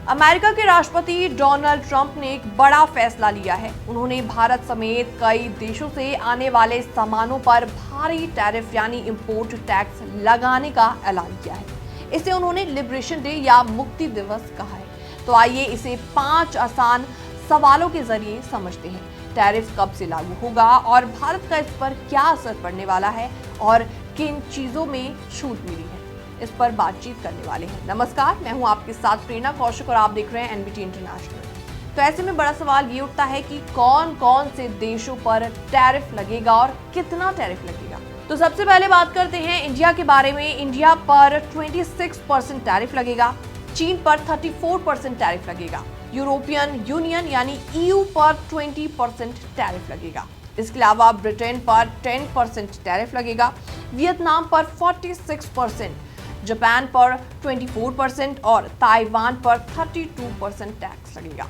America के राष्ट्रपति Donald Trump ने एक बड़ा फैसला लिया है। उन्होंने भारत समेत कई देशों से आने वाले सामानों पर भारी टैरिफ यानी इंपोर्ट टैक्स लगाने का ऐलान किया है। इसे उन्होंने लिबरेशन डे या मुक्ति दिवस कहा है। तो आइए इसे 5 आसान सवालों के जरिए समझते हैं। टैरिफ कब से लागू होगा और भारत का इस पर क्या असर पड़ने वाला है और किन चीजों में छूट मिली है, इस पर बातचीत करने वाले हैं। नमस्कार, मैं हूं आपके साथ प्रेरणा कौशिक और आप देख रहे हैं एनबीटी इंटरनेशनल। तो ऐसे में बड़ा सवाल ये उठता है कि कौन कौन से देशों पर टैरिफ लगेगा और कितना टैरिफ लगेगा। तो सबसे पहले बात करते हैं इंडिया के बारे में। इंडिया पर 26% टैरिफ लगेगा, चीन पर 34% टैरिफ लगेगा, यूरोपियन यूनियन यानी ईयू पर 20% टैरिफ लगेगा। इसके अलावा ब्रिटेन पर 10% टैरिफ लगेगा, वियतनाम पर 46%, जापान पर 24% और ताइवान पर 32% टैक्स लगेगा।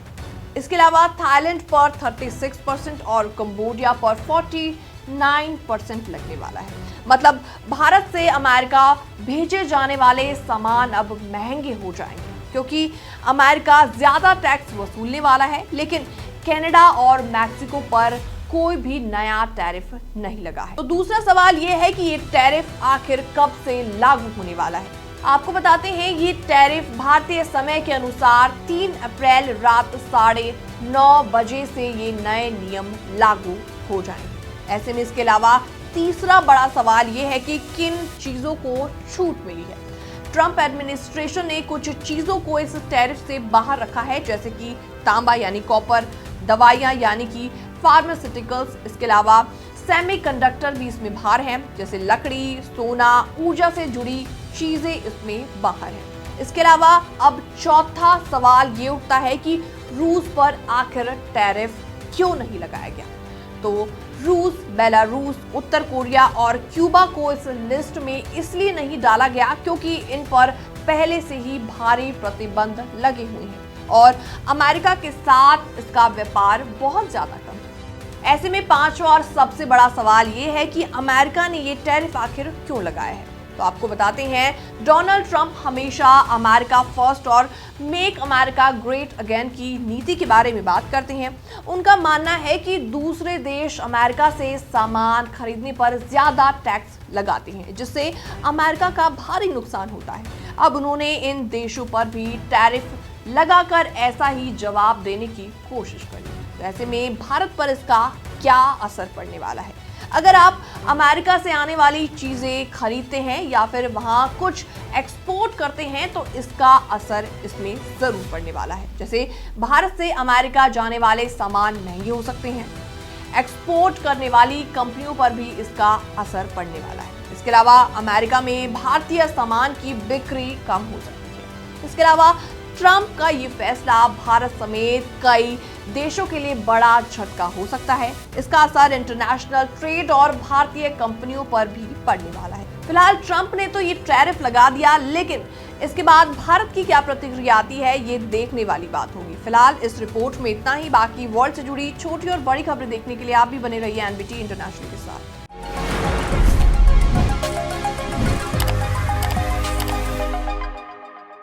इसके अलावा थाईलैंड पर 36% और कंबोडिया पर 49% लगने वाला है। मतलब भारत से अमेरिका भेजे जाने वाले सामान अब महंगे हो जाएंगे क्योंकि अमेरिका ज्यादा टैक्स वसूलने वाला है, लेकिन कनाडा और मैक्सिको पर कोई भी नया टैरिफ नहीं लगा है। तो दूसरा सवाल ये है कि ये टैरिफ आखिर कब से लागू होने वाला है। आपको बताते हैं ये टैरिफ भारतीय समय के अनुसार 3 अप्रैल रात 9:30 बजे से ये नए नियम लागू हो जाएंगे। ऐसे में इसके अलावा तीसरा बड़ा सवाल ये है कि किन चीजों को छूट मिली है। ट्रंप एडमिनिस्ट्रेशन ने कुछ चीजों को इस टैरिफ से बाहर रखा है, जैसे कि तांबा यानी कॉपर, दवाइयां यानी कि फार्मास्यूटिकल्स। इसके अलावा सेमीकंडक्टर भी इसमें बाहर हैं, जैसे लकड़ी, सोना, ऊर्जा से जुड़ी चीजें इसमें बाहर हैं। इसके अलावा अब चौथा सवाल ये उठता है कि रूस पर आखिर टैरिफ क्यों नहीं लगाया गया। तो रूस, बेलारूस, उत्तर कोरिया और क्यूबा को इस लिस्ट में इसलिए नहीं डाला गया क्योंकि इन पर पहले से ही भारी प्रतिबंध लगे हुए हैं और अमेरिका के साथ इसका व्यापार बहुत ज्यादा कम है। ऐसे में पांचवा और सबसे बड़ा सवाल ये है कि अमेरिका ने ये टैरिफ आखिर क्यों लगाया है। तो आपको बताते हैं, डोनाल्ड ट्रंप हमेशा अमेरिका फर्स्ट और मेक अमेरिका ग्रेट अगेन की नीति के बारे में बात करते हैं। उनका मानना है कि दूसरे देश अमेरिका से सामान खरीदने पर ज्यादा टैक्स लगाते हैं, जिससे अमेरिका का भारी नुकसान होता है। अब उन्होंने इन देशों पर भी टैरिफ लगाकर ऐसा ही जवाब देने की कोशिश करी। तो ऐसे में भारत पर इसका क्या असर पड़ने वाला है। अगर आप अमेरिका से आने वाली चीजें खरीदते हैं या फिर वहां कुछ एक्सपोर्ट करते हैं तो इसका असर इसमें जरूर पड़ने वाला है। जैसे भारत से अमेरिका जाने वाले सामान महंगे हो सकते हैं, एक्सपोर्ट करने वाली कंपनियों पर भी इसका असर पड़ने वाला है। इसके अलावा अमेरिका में भारतीय सामान की बिक्री कम हो सकती है। इसके अलावा ट्रंप का ये फैसला भारत समेत कई देशों के लिए बड़ा झटका हो सकता है। इसका असर इंटरनेशनल ट्रेड और भारतीय कंपनियों पर भी पड़ने वाला है। फिलहाल ट्रंप ने तो ये टैरिफ लगा दिया, लेकिन इसके बाद भारत की क्या प्रतिक्रिया आती है ये देखने वाली बात होगी। फिलहाल इस रिपोर्ट में इतना ही। बाकी वर्ल्ड से जुड़ी छोटी और बड़ी खबरें देखने के लिए आप भी बने रहिए एनबीटी इंटरनेशनल के साथ।